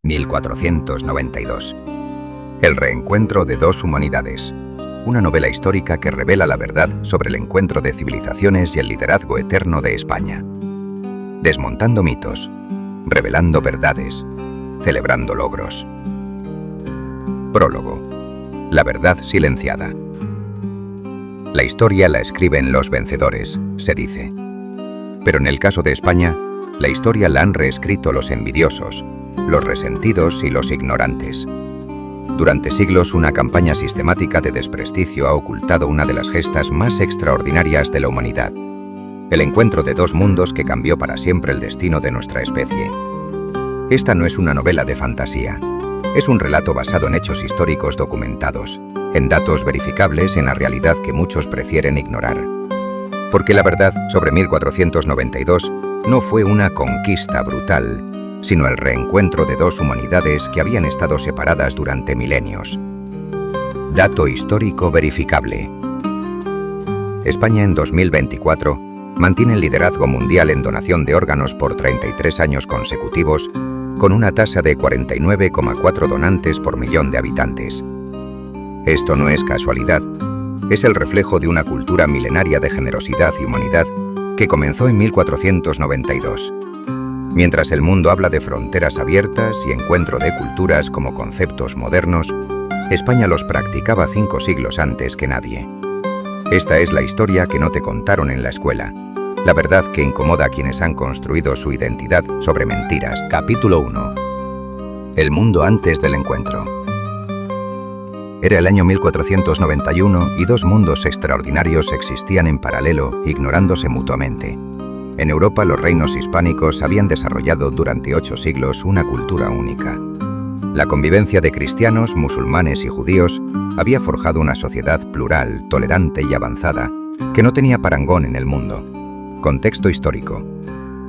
1492. El reencuentro de dos humanidades. Una novela histórica que revela la verdad sobre el encuentro de civilizaciones y el liderazgo eterno de España. Desmontando mitos, revelando verdades, celebrando logros. Prólogo. La verdad silenciada. La historia la escriben los vencedores, se dice. Pero en el caso de España, la historia la han reescrito los envidiosos, los resentidos y los ignorantes. Durante siglos, una campaña sistemática de desprestigio ha ocultado una de las gestas más extraordinarias de la humanidad. El encuentro de dos mundos que cambió para siempre el destino de nuestra especie. Esta no es una novela de fantasía. Es un relato basado en hechos históricos documentados, en datos verificables en la realidad que muchos prefieren ignorar. Porque la verdad sobre 1492 no fue una conquista brutal, sino el reencuentro de dos humanidades que habían estado separadas durante milenios. Dato histórico verificable. España en 2024 mantiene el liderazgo mundial en donación de órganos por 33 años consecutivos, con una tasa de 49,4 donantes por millón de habitantes. Esto no es casualidad, es el reflejo de una cultura milenaria de generosidad y humanidad que comenzó en 1492. Mientras el mundo habla de fronteras abiertas y encuentro de culturas como conceptos modernos, España los practicaba 5 siglos antes que nadie. Esta es la historia que no te contaron en la escuela, la verdad que incomoda a quienes han construido su identidad sobre mentiras. Capítulo 1. El mundo antes del encuentro. Era el año 1491 y dos mundos extraordinarios existían en paralelo, ignorándose mutuamente. En Europa, los reinos hispánicos habían desarrollado durante 8 siglos una cultura única. La convivencia de cristianos, musulmanes y judíos había forjado una sociedad plural, tolerante y avanzada, que no tenía parangón en el mundo. Contexto histórico.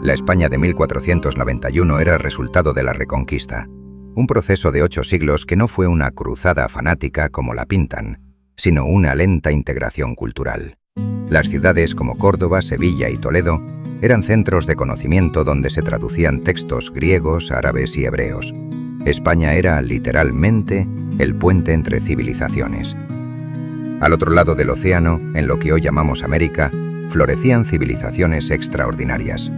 La España de 1491 era el resultado de la Reconquista, un proceso de 8 siglos que no fue una cruzada fanática como la pintan, sino una lenta integración cultural. Las ciudades como Córdoba, Sevilla y Toledo eran centros de conocimiento donde se traducían textos griegos, árabes y hebreos. España era, literalmente, el puente entre civilizaciones. Al otro lado del océano, en lo que hoy llamamos América, florecían civilizaciones extraordinarias.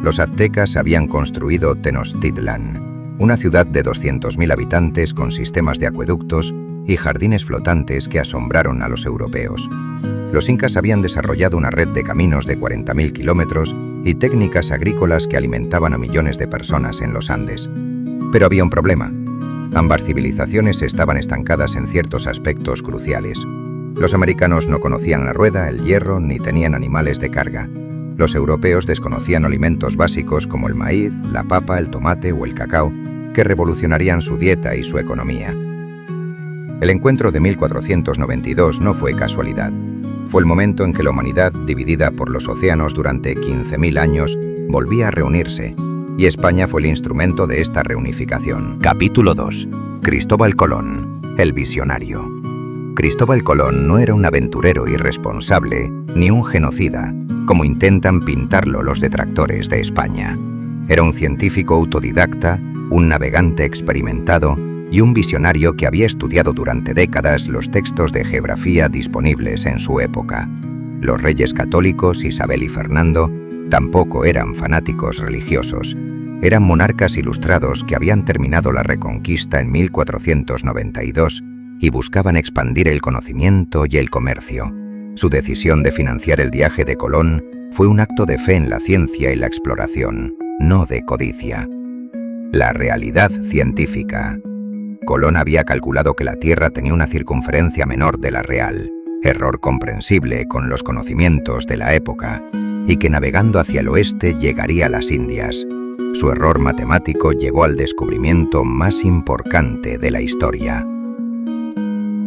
Los aztecas habían construido Tenochtitlán, una ciudad de 200.000 habitantes con sistemas de acueductos y jardines flotantes que asombraron a los europeos. Los incas habían desarrollado una red de caminos de 40.000 kilómetros y técnicas agrícolas que alimentaban a millones de personas en los Andes. Pero había un problema. Ambas civilizaciones estaban estancadas en ciertos aspectos cruciales. Los americanos no conocían la rueda, el hierro, ni tenían animales de carga. Los europeos desconocían alimentos básicos como el maíz, la papa, el tomate o el cacao, que revolucionarían su dieta y su economía. El encuentro de 1492 no fue casualidad. Fue el momento en que la humanidad, dividida por los océanos durante 15.000 años, volvía a reunirse, y España fue el instrumento de esta reunificación. Capítulo 2. Cristóbal Colón, el visionario. Cristóbal Colón no era un aventurero irresponsable ni un genocida, como intentan pintarlo los detractores de España. Era un científico autodidacta, un navegante experimentado y un visionario que había estudiado durante décadas los textos de geografía disponibles en su época. Los reyes católicos, Isabel y Fernando, tampoco eran fanáticos religiosos. Eran monarcas ilustrados que habían terminado la Reconquista en 1492 y buscaban expandir el conocimiento y el comercio. Su decisión de financiar el viaje de Colón fue un acto de fe en la ciencia y la exploración, no de codicia. La realidad científica. Colón había calculado que la Tierra tenía una circunferencia menor de la real, error comprensible con los conocimientos de la época, y que navegando hacia el oeste llegaría a las Indias. Su error matemático llevó al descubrimiento más importante de la historia.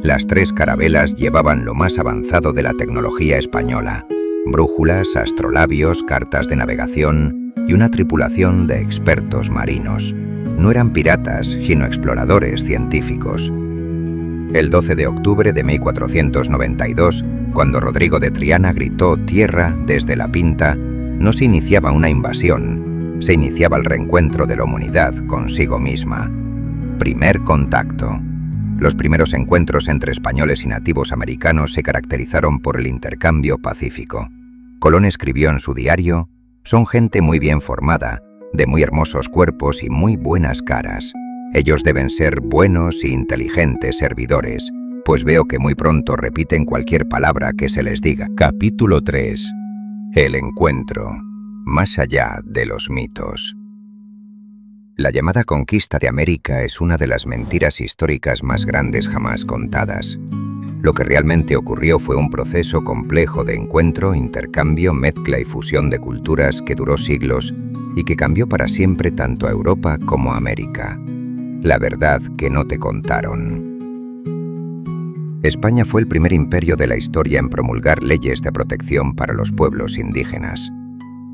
Las 3 carabelas llevaban lo más avanzado de la tecnología española: brújulas, astrolabios, cartas de navegación y una tripulación de expertos marinos. No eran piratas, sino exploradores científicos. El 12 de octubre de 1492, cuando Rodrigo de Triana gritó «Tierra» desde la Pinta, no se iniciaba una invasión, se iniciaba el reencuentro de la humanidad consigo misma. Primer contacto. Los primeros encuentros entre españoles y nativos americanos se caracterizaron por el intercambio pacífico. Colón escribió en su diario: «Son gente muy bien formada, de muy hermosos cuerpos y muy buenas caras. Ellos deben ser buenos e inteligentes servidores, pues veo que muy pronto repiten cualquier palabra que se les diga». Capítulo 3. El encuentro. Más allá de los mitos. La llamada conquista de América es una de las mentiras históricas más grandes jamás contadas. Lo que realmente ocurrió fue un proceso complejo de encuentro, intercambio, mezcla y fusión de culturas que duró siglos y que cambió para siempre tanto a Europa como a América. La verdad que no te contaron. España fue el primer imperio de la historia en promulgar leyes de protección para los pueblos indígenas.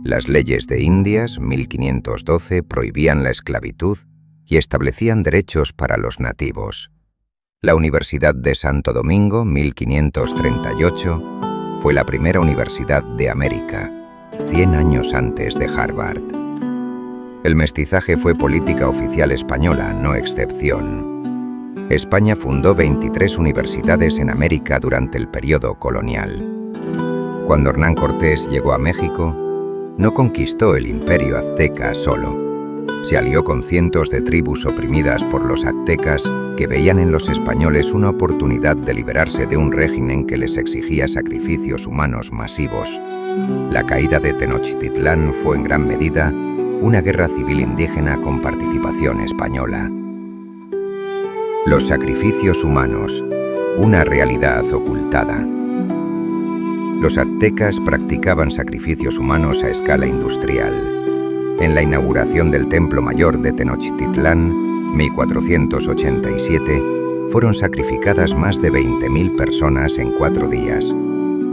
Las leyes de Indias, 1512, prohibían la esclavitud y establecían derechos para los nativos. La Universidad de Santo Domingo, 1538, fue la primera universidad de América, 100 años antes de Harvard. El mestizaje fue política oficial española, no excepción. España fundó 23 universidades en América durante el periodo colonial. Cuando Hernán Cortés llegó a México, no conquistó el imperio azteca solo. Se alió con cientos de tribus oprimidas por los aztecas que veían en los españoles una oportunidad de liberarse de un régimen que les exigía sacrificios humanos masivos. La caída de Tenochtitlán fue en gran medida una guerra civil indígena con participación española. Los sacrificios humanos, una realidad ocultada. Los aztecas practicaban sacrificios humanos a escala industrial. En la inauguración del Templo Mayor de Tenochtitlán, 1487, fueron sacrificadas más de 20.000 personas en 4 días.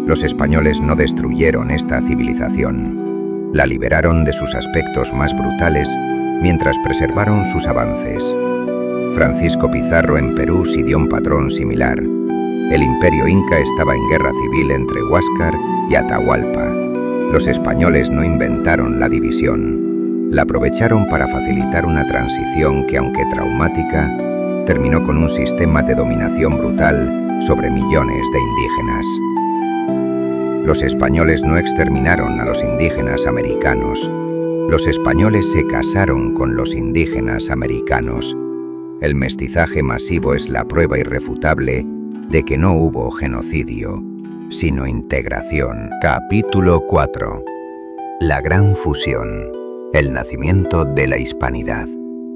Los españoles no destruyeron esta civilización. La liberaron de sus aspectos más brutales mientras preservaron sus avances. Francisco Pizarro en Perú siguió un patrón similar. El imperio inca estaba en guerra civil entre Huáscar y Atahualpa. Los españoles no inventaron la división. La aprovecharon para facilitar una transición que, aunque traumática, terminó con un sistema de dominación brutal sobre millones de indígenas. Los españoles no exterminaron a los indígenas americanos. Los españoles se casaron con los indígenas americanos. El mestizaje masivo es la prueba irrefutable de que no hubo genocidio, sino integración. Capítulo 4. La gran fusión. El nacimiento de la hispanidad.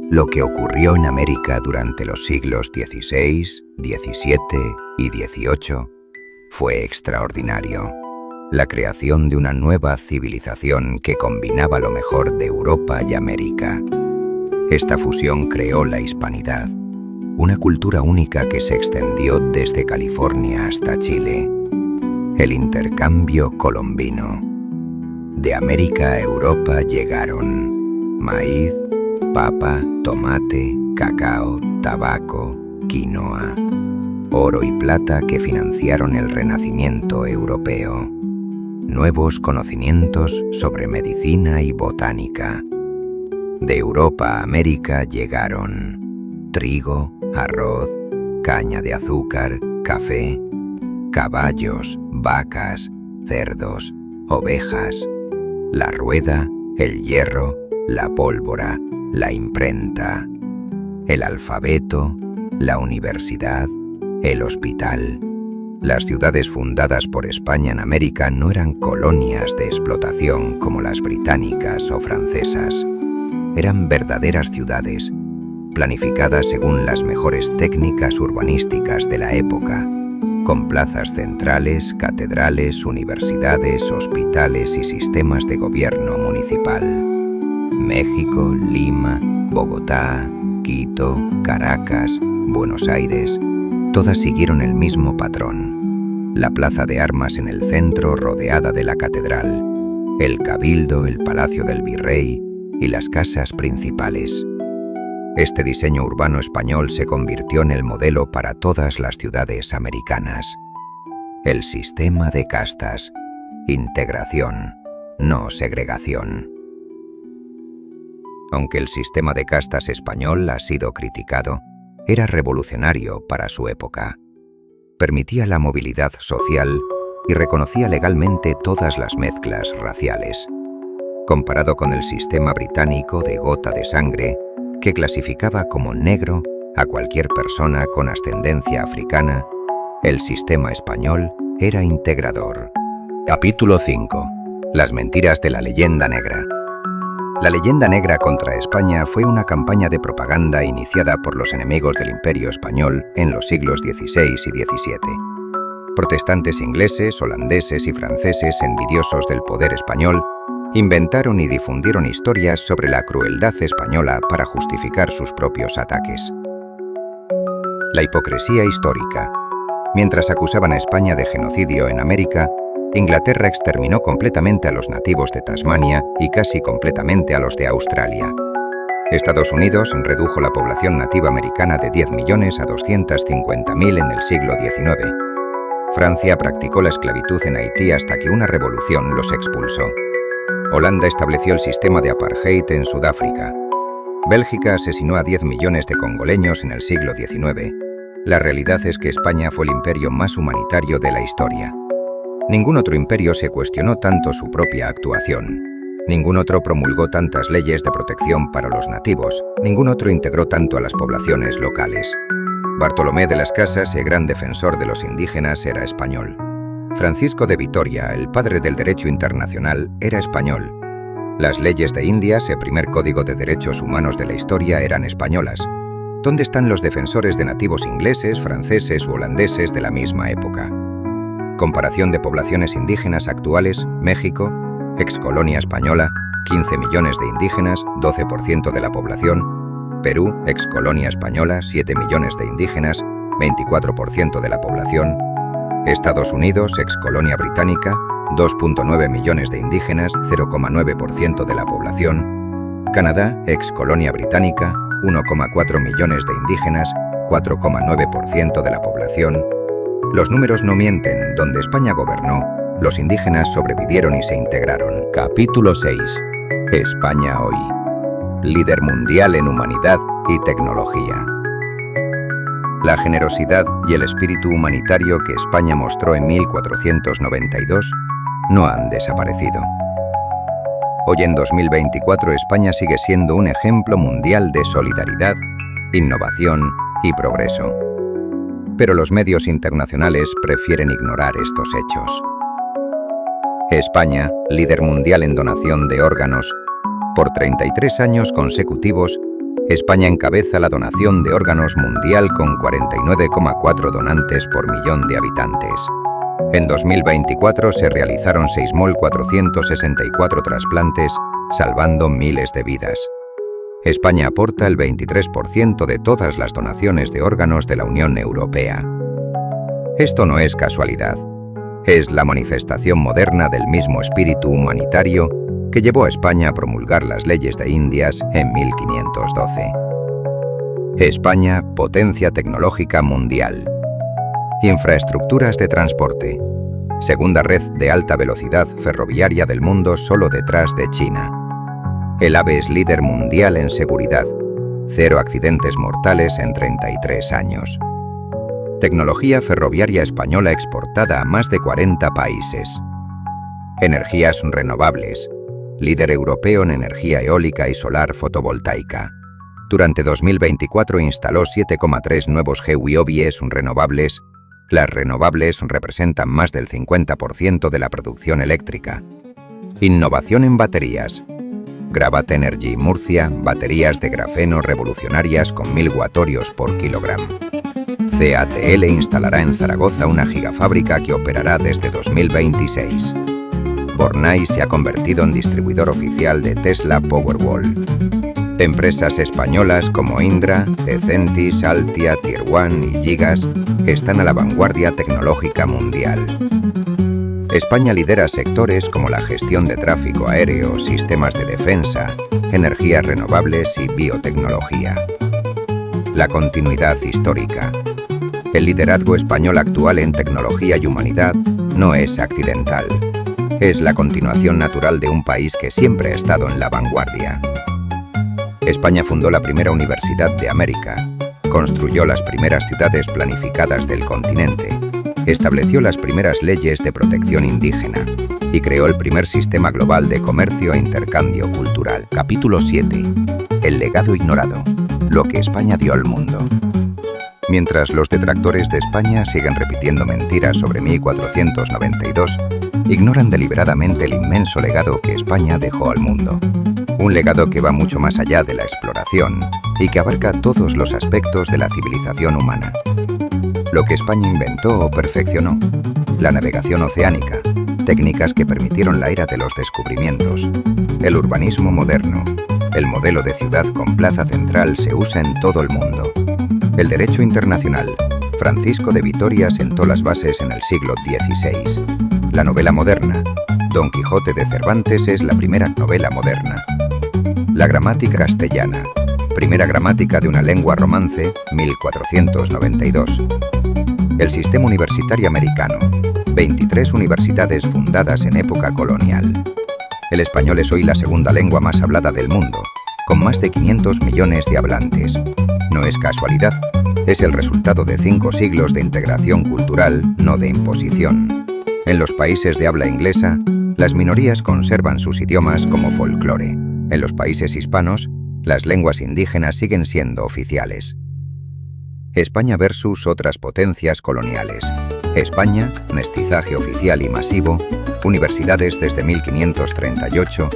Lo que ocurrió en América durante los siglos XVI, XVII y XVIII fue extraordinario. La creación de una nueva civilización que combinaba lo mejor de Europa y América. Esta fusión creó la hispanidad, una cultura única que se extendió desde California hasta Chile. El intercambio colombino. De América a Europa llegaron maíz, papa, tomate, cacao, tabaco, quinoa, oro y plata que financiaron el renacimiento europeo. Nuevos conocimientos sobre medicina y botánica. De Europa a América llegaron trigo, arroz, caña de azúcar, café, caballos, vacas, cerdos, ovejas, la rueda, el hierro, la pólvora, la imprenta, el alfabeto, la universidad, el hospital. Las ciudades fundadas por España en América no eran colonias de explotación como las británicas o francesas. Eran verdaderas ciudades, planificadas según las mejores técnicas urbanísticas de la época, con plazas centrales, catedrales, universidades, hospitales y sistemas de gobierno municipal. México, Lima, Bogotá, Quito, Caracas, Buenos Aires, todas siguieron el mismo patrón. La plaza de armas en el centro rodeada de la catedral, el cabildo, el palacio del virrey y las casas principales. Este diseño urbano español se convirtió en el modelo para todas las ciudades americanas. El sistema de castas, integración, no segregación. Aunque el sistema de castas español ha sido criticado, era revolucionario para su época. Permitía la movilidad social y reconocía legalmente todas las mezclas raciales. Comparado con el sistema británico de gota de sangre, que clasificaba como negro a cualquier persona con ascendencia africana, el sistema español era integrador. Capítulo 5. Las mentiras de la leyenda negra. La leyenda negra contra España fue una campaña de propaganda iniciada por los enemigos del Imperio Español en los siglos XVI y XVII. Protestantes ingleses, holandeses y franceses envidiosos del poder español inventaron y difundieron historias sobre la crueldad española para justificar sus propios ataques. La hipocresía histórica. Mientras acusaban a España de genocidio en América, Inglaterra exterminó completamente a los nativos de Tasmania y casi completamente a los de Australia. Estados Unidos redujo la población nativa americana de 10 millones a 250.000 en el siglo XIX. Francia practicó la esclavitud en Haití hasta que una revolución los expulsó. Holanda estableció el sistema de apartheid en Sudáfrica. Bélgica asesinó a 10 millones de congoleños en el siglo XIX. La realidad es que España fue el imperio más humanitario de la historia. Ningún otro imperio se cuestionó tanto su propia actuación. Ningún otro promulgó tantas leyes de protección para los nativos. Ningún otro integró tanto a las poblaciones locales. Bartolomé de las Casas, el gran defensor de los indígenas, era español. Francisco de Vitoria, el padre del derecho internacional, era español. Las leyes de Indias, el primer código de derechos humanos de la historia, eran españolas. ¿Dónde están los defensores de nativos ingleses, franceses u holandeses de la misma época? Comparación de poblaciones indígenas actuales: México, excolonia española, 15 millones de indígenas, 12% de la población. Perú, excolonia española, 7 millones de indígenas, 24% de la población. Estados Unidos, excolonia británica, 2.9 millones de indígenas, 0,9% de la población. Canadá, excolonia británica, 1,4 millones de indígenas, 4,9% de la población. Los números no mienten. Donde España gobernó, los indígenas sobrevivieron y se integraron. Capítulo 6. España hoy. Líder mundial en humanidad y tecnología. La generosidad y el espíritu humanitario que España mostró en 1492 no han desaparecido. Hoy en 2024 España sigue siendo un ejemplo mundial de solidaridad, innovación y progreso. Pero los medios internacionales prefieren ignorar estos hechos. España, líder mundial en donación de órganos. Por 33 años consecutivos, España encabeza la donación de órganos mundial con 49,4 donantes por millón de habitantes. En 2024 se realizaron 6.464 trasplantes, salvando miles de vidas. España aporta el 23% de todas las donaciones de órganos de la Unión Europea. Esto no es casualidad. Es la manifestación moderna del mismo espíritu humanitario que llevó a España a promulgar las leyes de Indias en 1512. España, potencia tecnológica mundial. Infraestructuras de transporte. Segunda red de alta velocidad ferroviaria del mundo solo detrás de China. El AVE es líder mundial en seguridad. 0 accidentes mortales en 33 años. Tecnología ferroviaria española exportada a más de 40 países. Energías renovables. Líder europeo en energía eólica y solar fotovoltaica. Durante 2024 instaló 7,3 nuevos GeoWies renovables. Las renovables representan más del 50% de la producción eléctrica. Innovación en baterías. Gravat Energy Murcia, baterías de grafeno revolucionarias con 1000 watorios por kilogramo. CATL instalará en Zaragoza una gigafábrica que operará desde 2026. Bornay se ha convertido en distribuidor oficial de Tesla Powerwall. Empresas españolas como Indra, Ecentis, Altia, Tier One y Gigas están a la vanguardia tecnológica mundial. España lidera sectores como la gestión de tráfico aéreo, sistemas de defensa, energías renovables y biotecnología. La continuidad histórica. El liderazgo español actual en tecnología y humanidad no es accidental. Es la continuación natural de un país que siempre ha estado en la vanguardia. España fundó la primera universidad de América, construyó las primeras ciudades planificadas del continente, estableció las primeras leyes de protección indígena y creó el primer sistema global de comercio e intercambio cultural. Capítulo 7. El legado ignorado. Lo que España dio al mundo. Mientras los detractores de España siguen repitiendo mentiras sobre 1492, ignoran deliberadamente el inmenso legado que España dejó al mundo. Un legado que va mucho más allá de la exploración y que abarca todos los aspectos de la civilización humana. Lo que España inventó o perfeccionó: la navegación oceánica, técnicas que permitieron la era de los descubrimientos, el urbanismo moderno, el modelo de ciudad con plaza central se usa en todo el mundo. El derecho internacional. Francisco de Vitoria sentó las bases en el siglo XVI. La novela moderna. Don Quijote de Cervantes es la primera novela moderna. La gramática castellana. Primera gramática de una lengua romance, 1492. El sistema universitario americano. 23 universidades fundadas en época colonial. El español es hoy la segunda lengua más hablada del mundo, con más de 500 millones de hablantes. No es casualidad, es el resultado de 5 siglos de integración cultural, no de imposición. En los países de habla inglesa, las minorías conservan sus idiomas como folclore. En los países hispanos, las lenguas indígenas siguen siendo oficiales. España versus otras potencias coloniales. España, mestizaje oficial y masivo, universidades desde 1538,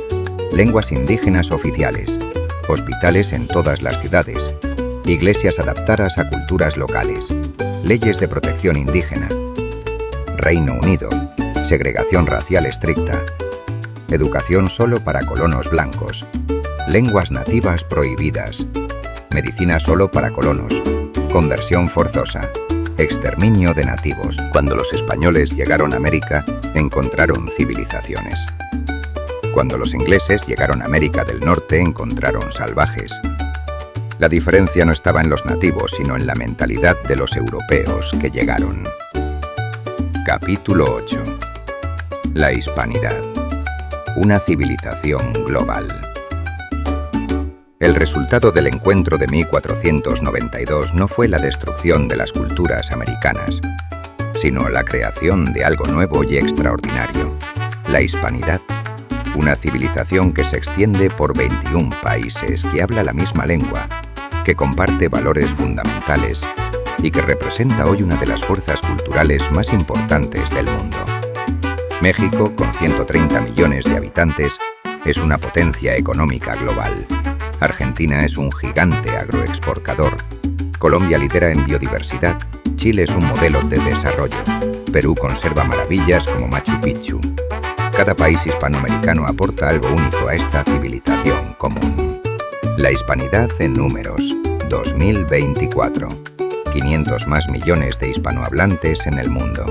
lenguas indígenas oficiales, hospitales en todas las ciudades, iglesias adaptadas a culturas locales, leyes de protección indígena. Reino Unido, segregación racial estricta, educación solo para colonos blancos, lenguas nativas prohibidas, medicina solo para colonos, conversión forzosa, exterminio de nativos. Cuando los españoles llegaron a América, encontraron civilizaciones. Cuando los ingleses llegaron a América del Norte, encontraron salvajes. La diferencia no estaba en los nativos, sino en la mentalidad de los europeos que llegaron. Capítulo 8. La hispanidad. Una civilización global. El resultado del encuentro de 1492 no fue la destrucción de las culturas americanas, sino la creación de algo nuevo y extraordinario: la hispanidad. Una civilización que se extiende por 21 países, que habla la misma lengua, que comparte valores fundamentales y que representa hoy una de las fuerzas culturales más importantes del mundo. México, con 130 millones de habitantes, es una potencia económica global. Argentina es un gigante agroexportador. Colombia lidera en biodiversidad. Chile es un modelo de desarrollo. Perú conserva maravillas como Machu Picchu. Cada país hispanoamericano aporta algo único a esta civilización común. La hispanidad en números. 2024. 500 más millones de hispanohablantes en el mundo.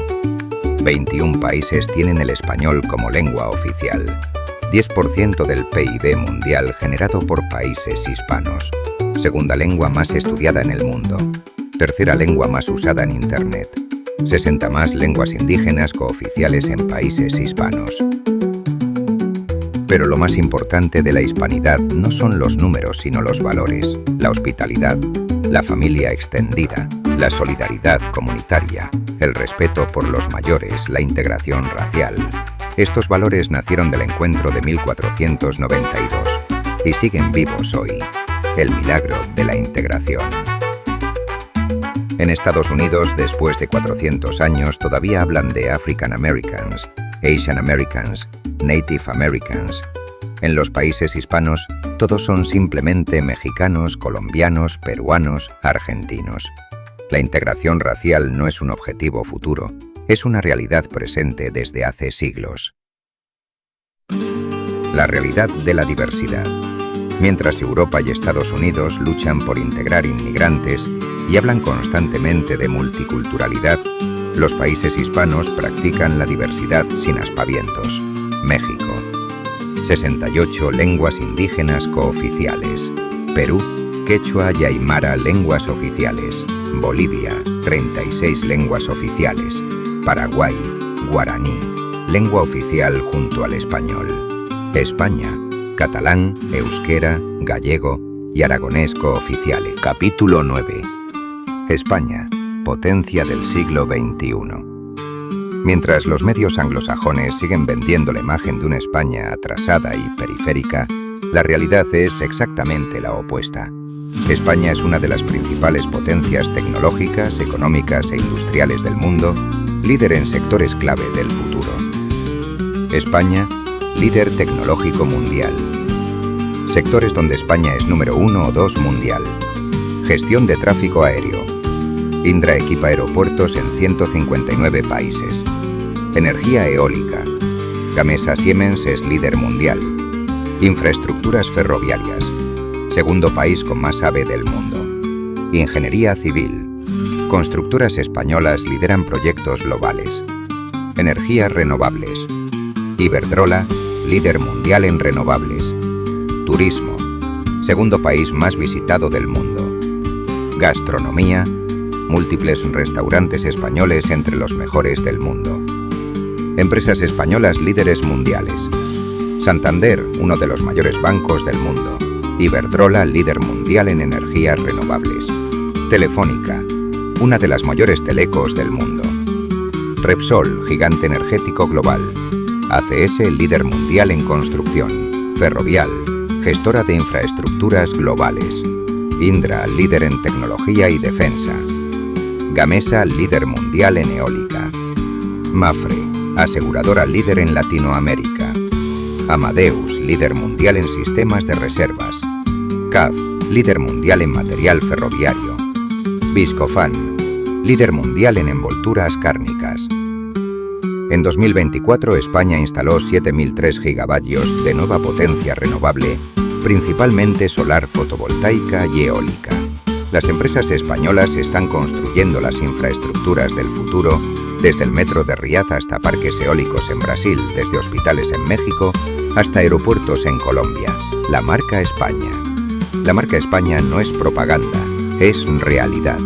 21 países tienen el español como lengua oficial. 10% del PIB mundial generado por países hispanos. Segunda lengua más estudiada en el mundo. Tercera lengua más usada en Internet. 60 más lenguas indígenas cooficiales en países hispanos. Pero lo más importante de la hispanidad no son los números, sino los valores, la hospitalidad, la familia extendida, la solidaridad comunitaria, el respeto por los mayores, la integración racial. Estos valores nacieron del encuentro de 1492 y siguen vivos hoy. El milagro de la integración. En Estados Unidos, después de 400 años, todavía hablan de African Americans, Asian Americans, Native Americans. En los países hispanos, todos son simplemente mexicanos, colombianos, peruanos, argentinos. La integración racial no es un objetivo futuro, es una realidad presente desde hace siglos. La realidad de la diversidad. Mientras Europa y Estados Unidos luchan por integrar inmigrantes y hablan constantemente de multiculturalidad, los países hispanos practican la diversidad sin aspavientos. México. 68 lenguas indígenas cooficiales. Perú, quechua y aymara lenguas oficiales. Bolivia, 36 lenguas oficiales. Paraguay, guaraní, lengua oficial junto al español. España, catalán, euskera, gallego, y aragonés cooficiale. Capítulo 9. España, potencia del siglo XXI. Mientras los medios anglosajones siguen vendiendo la imagen de una España atrasada y periférica, la realidad es exactamente la opuesta. España es una de las principales potencias tecnológicas, económicas e industriales del mundo, líder en sectores clave del futuro. España, líder tecnológico mundial. Sectores donde España es número 1 o 2 mundial. Gestión de tráfico aéreo. Indra equipa aeropuertos en 159 países. Energía eólica. Gamesa Siemens es líder mundial. Infraestructuras ferroviarias. Segundo país con más AVE del mundo. Ingeniería civil. Constructoras españolas lideran proyectos globales. Energías renovables. Iberdrola, líder mundial en renovables. Turismo. Segundo país más visitado del mundo. Gastronomía. Múltiples restaurantes españoles entre los mejores del mundo. Empresas españolas líderes mundiales. Santander, uno de los mayores bancos del mundo. Iberdrola, líder mundial en energías renovables. Telefónica, una de las mayores telecos del mundo. Repsol, gigante energético global. ACS, líder mundial en construcción. Ferrovial, gestora de infraestructuras globales. Indra, líder en tecnología y defensa. Gamesa, líder mundial en eólica. Mapfre, aseguradora líder en Latinoamérica. Amadeus, líder mundial en sistemas de reservas. CAF, líder mundial en material ferroviario. Viscofan, líder mundial en envolturas cárnicas. En 2024 España instaló 7.003 gigavatios de nueva potencia renovable, principalmente solar fotovoltaica y eólica. Las empresas españolas están construyendo las infraestructuras del futuro, desde el metro de Riad hasta parques eólicos en Brasil, desde hospitales en México hasta aeropuertos en Colombia. La marca España. La marca España no es propaganda, es realidad.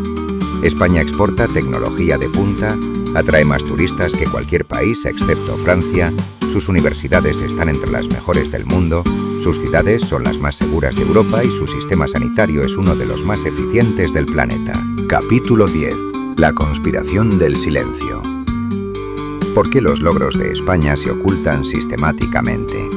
España exporta tecnología de punta, atrae más turistas que cualquier país excepto Francia, sus universidades están entre las mejores del mundo, sus ciudades son las más seguras de Europa y su sistema sanitario es uno de los más eficientes del planeta. Capítulo 10. La conspiración del silencio. ¿Por qué los logros de España se ocultan sistemáticamente?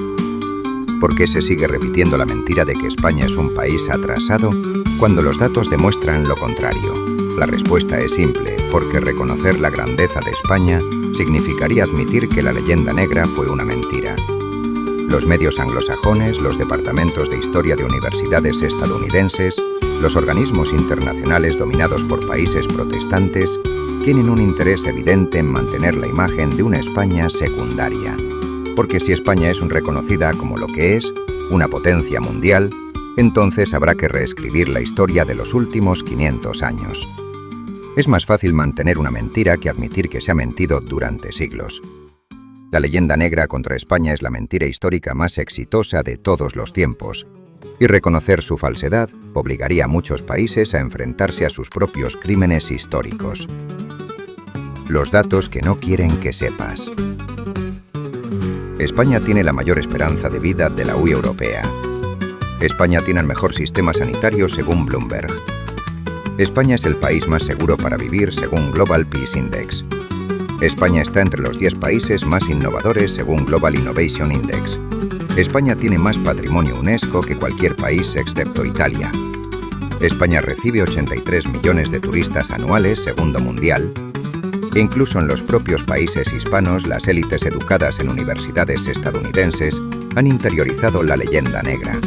¿Por qué se sigue repitiendo la mentira de que España es un país atrasado cuando los datos demuestran lo contrario? La respuesta es simple, porque reconocer la grandeza de España significaría admitir que la leyenda negra fue una mentira. Los medios anglosajones, los departamentos de historia de universidades estadounidenses, los organismos internacionales dominados por países protestantes tienen un interés evidente en mantener la imagen de una España secundaria. Porque si España es reconocida como lo que es, una potencia mundial, entonces habrá que reescribir la historia de los últimos 500 años. Es más fácil mantener una mentira que admitir que se ha mentido durante siglos. La leyenda negra contra España es la mentira histórica más exitosa de todos los tiempos, y reconocer su falsedad obligaría a muchos países a enfrentarse a sus propios crímenes históricos. Los datos que no quieren que sepas. España tiene la mayor esperanza de vida de la UE europea. España tiene el mejor sistema sanitario según Bloomberg. España es el país más seguro para vivir según Global Peace Index. España está entre los 10 países más innovadores según Global Innovation Index. España tiene más patrimonio UNESCO que cualquier país excepto Italia. España recibe 83 millones de turistas anuales, segundo mundial. Incluso en los propios países hispanos, las élites educadas en universidades estadounidenses han interiorizado la leyenda negra.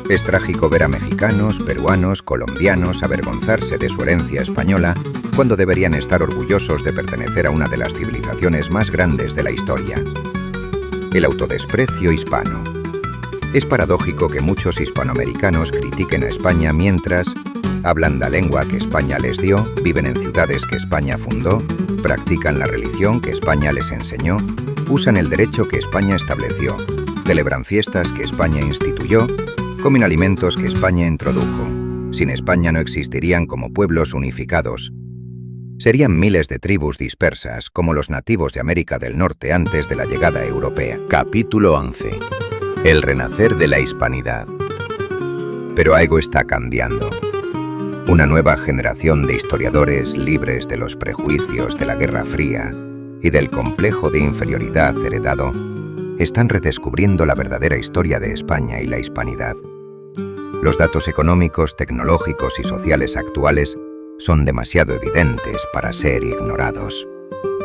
Es trágico ver a mexicanos, peruanos, colombianos avergonzarse de su herencia española cuando deberían estar orgullosos de pertenecer a una de las civilizaciones más grandes de la historia. El autodesprecio hispano. Es paradójico que muchos hispanoamericanos critiquen a España mientras hablan la lengua que España les dio, viven en ciudades que España fundó, practican la religión que España les enseñó, usan el derecho que España estableció, celebran fiestas que España instituyó, comen alimentos que España introdujo. Sin España no existirían como pueblos unificados. Serían miles de tribus dispersas, como los nativos de América del Norte antes de la llegada europea. Capítulo 11. El renacer de la hispanidad. Pero algo está cambiando. Una nueva generación de historiadores libres de los prejuicios de la Guerra Fría y del complejo de inferioridad heredado están redescubriendo la verdadera historia de España y la hispanidad. Los datos económicos, tecnológicos y sociales actuales son demasiado evidentes para ser ignorados.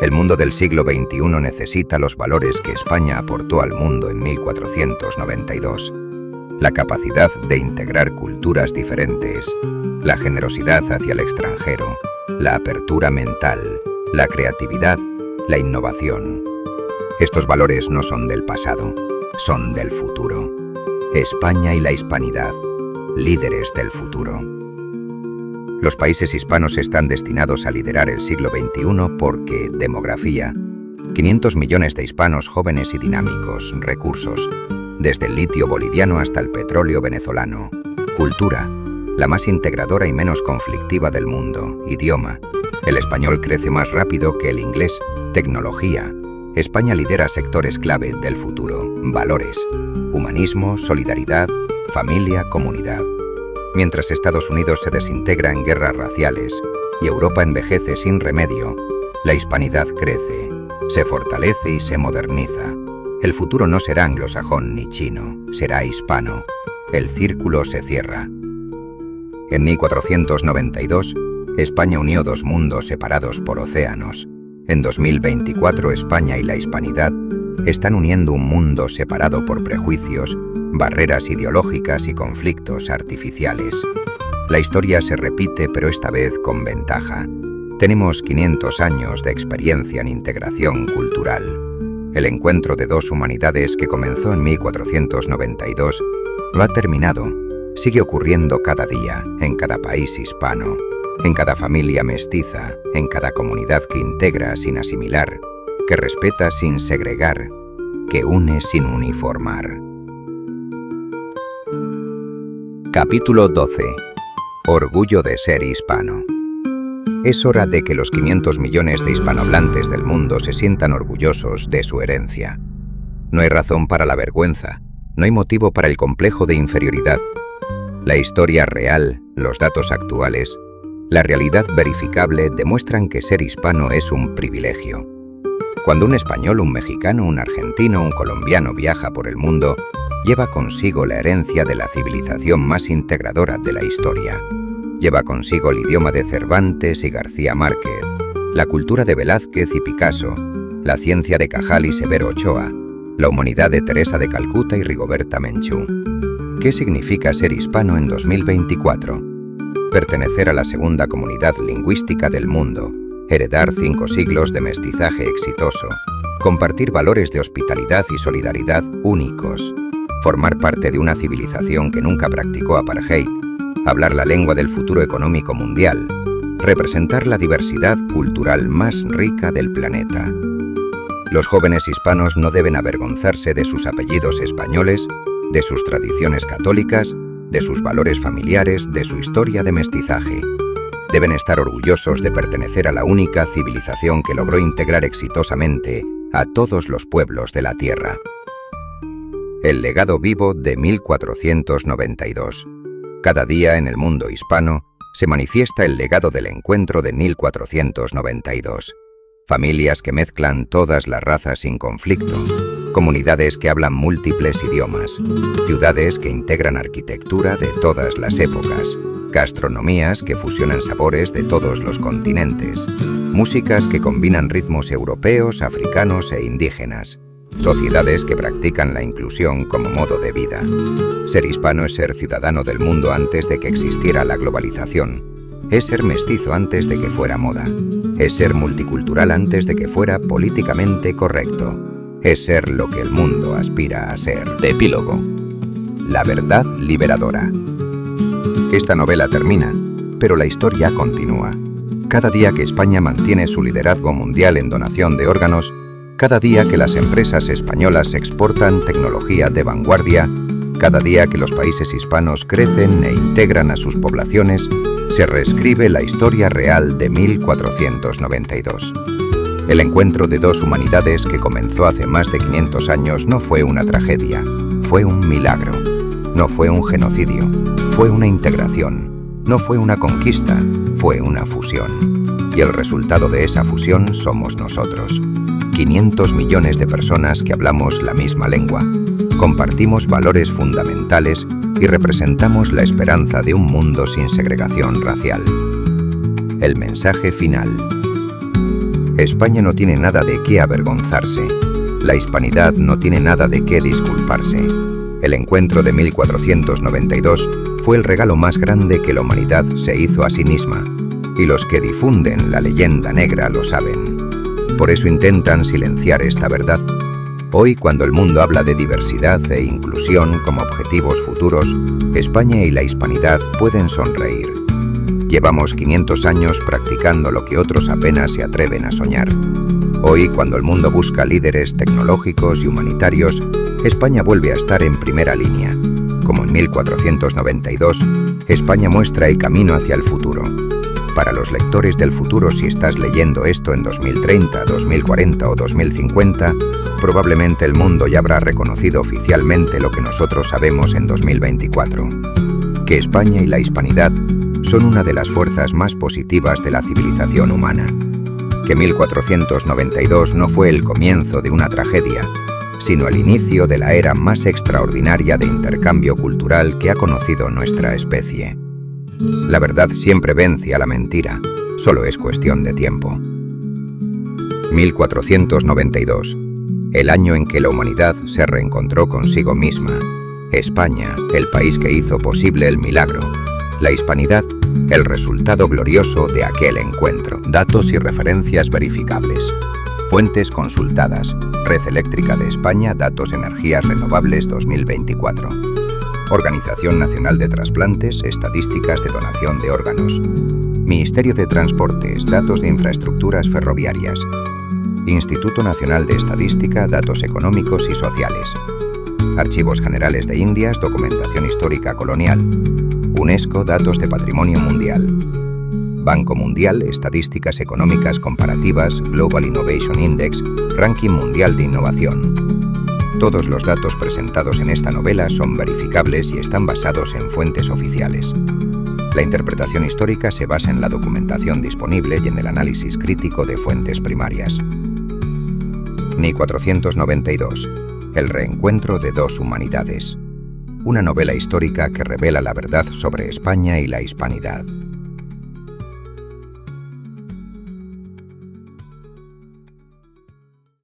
El mundo del siglo XXI necesita los valores que España aportó al mundo en 1492. La capacidad de integrar culturas diferentes, la generosidad hacia el extranjero, la apertura mental, la creatividad, la innovación. Estos valores no son del pasado, son del futuro. España y la hispanidad, líderes del futuro. Los países hispanos están destinados a liderar el siglo XXI porque demografía, 500 millones de hispanos jóvenes y dinámicos, recursos, desde el litio boliviano hasta el petróleo venezolano. Cultura, la más integradora y menos conflictiva del mundo. Idioma, el español crece más rápido que el inglés. Tecnología, España lidera sectores clave del futuro. Valores, humanismo, solidaridad, familia, comunidad. Mientras Estados Unidos se desintegra en guerras raciales y Europa envejece sin remedio, la hispanidad crece, se fortalece y se moderniza. El futuro no será anglosajón ni chino, será hispano. El círculo se cierra. En 1492, España unió dos mundos separados por océanos. En 2024, España y la hispanidad están uniendo un mundo separado por prejuicios, barreras ideológicas y conflictos artificiales. La historia se repite, pero esta vez con ventaja. Tenemos 500 años de experiencia en integración cultural. El encuentro de dos humanidades que comenzó en 1492 lo ha terminado. Sigue ocurriendo cada día, en cada país hispano, en cada familia mestiza, en cada comunidad que integra sin asimilar, que respeta sin segregar, que une sin uniformar. Capítulo 12. Orgullo de ser hispano. Es hora de que los 500 millones de hispanohablantes del mundo se sientan orgullosos de su herencia. No hay razón para la vergüenza, no hay motivo para el complejo de inferioridad. La historia real, los datos actuales, la realidad verificable demuestran que ser hispano es un privilegio. Cuando un español, un mexicano, un argentino, un colombiano viaja por el mundo, lleva consigo la herencia de la civilización más integradora de la historia. Lleva consigo el idioma de Cervantes y García Márquez, la cultura de Velázquez y Picasso, la ciencia de Cajal y Severo Ochoa, la humanidad de Teresa de Calcuta y Rigoberta Menchú. ¿Qué significa ser hispano en 2024? Pertenecer a la segunda comunidad lingüística del mundo, heredar 5 siglos de mestizaje exitoso, compartir valores de hospitalidad y solidaridad únicos, formar parte de una civilización que nunca practicó apartheid, hablar la lengua del futuro económico mundial, representar la diversidad cultural más rica del planeta. Los jóvenes hispanos no deben avergonzarse de sus apellidos españoles, de sus tradiciones católicas, de sus valores familiares, de su historia de mestizaje. Deben estar orgullosos de pertenecer a la única civilización que logró integrar exitosamente a todos los pueblos de la Tierra. El legado vivo de 1492. Cada día en el mundo hispano se manifiesta el legado del encuentro de 1492. Familias que mezclan todas las razas sin conflicto, comunidades que hablan múltiples idiomas, ciudades que integran arquitectura de todas las épocas, gastronomías que fusionan sabores de todos los continentes, músicas que combinan ritmos europeos, africanos e indígenas, sociedades que practican la inclusión como modo de vida. Ser hispano es ser ciudadano del mundo antes de que existiera la globalización. Es ser mestizo antes de que fuera moda. Es ser multicultural antes de que fuera políticamente correcto. Es ser lo que el mundo aspira a ser. Epílogo. La verdad liberadora. Esta novela termina, pero la historia continúa. Cada día que España mantiene su liderazgo mundial en donación de órganos, cada día que las empresas españolas exportan tecnología de vanguardia, cada día que los países hispanos crecen e integran a sus poblaciones, se reescribe la historia real de 1492. El encuentro de dos humanidades que comenzó hace más de 500 años no fue una tragedia, fue un milagro. No fue un genocidio, Fue una integración, no fue una conquista, fue una fusión. Y el resultado de esa fusión somos nosotros. 500 millones de personas que hablamos la misma lengua, compartimos valores fundamentales y representamos la esperanza de un mundo sin segregación racial. El mensaje final. España no tiene nada de qué avergonzarse. La hispanidad no tiene nada de qué disculparse. El encuentro de 1492 fue el regalo más grande que la humanidad se hizo a sí misma, y los que difunden la leyenda negra lo saben. Por eso intentan silenciar esta verdad. Hoy, cuando el mundo habla de diversidad e inclusión como objetivos futuros, España y la hispanidad pueden sonreír. Llevamos 500 años practicando lo que otros apenas se atreven a soñar. Hoy, cuando el mundo busca líderes tecnológicos y humanitarios, España vuelve a estar en primera línea. Como en 1492, España muestra el camino hacia el futuro. Para los lectores del futuro, si estás leyendo esto en 2030, 2040 o 2050, probablemente el mundo ya habrá reconocido oficialmente lo que nosotros sabemos en 2024. Que España y la hispanidad son una de las fuerzas más positivas de la civilización humana. Que 1492 no fue el comienzo de una tragedia, sino el inicio de la era más extraordinaria de intercambio cultural que ha conocido nuestra especie. La verdad siempre vence a la mentira, solo es cuestión de tiempo. 1492, el año en que la humanidad se reencontró consigo misma. España, el país que hizo posible el milagro. La hispanidad, el resultado glorioso de aquel encuentro. Datos y referencias verificables. Fuentes consultadas. Red Eléctrica de España, Datos Energías Renovables 2024. Organización Nacional de Trasplantes, Estadísticas de Donación de Órganos. Ministerio de Transportes, Datos de Infraestructuras Ferroviarias. Instituto Nacional de Estadística, Datos Económicos y Sociales. Archivos Generales de Indias, Documentación Histórica Colonial. UNESCO, Datos de Patrimonio Mundial. Banco Mundial, Estadísticas Económicas Comparativas, Global Innovation Index, Ranking Mundial de Innovación. Todos los datos presentados en esta novela son verificables y están basados en fuentes oficiales. La interpretación histórica se basa en la documentación disponible y en el análisis crítico de fuentes primarias. 1492. El reencuentro de dos humanidades. Una novela histórica que revela la verdad sobre España y la hispanidad.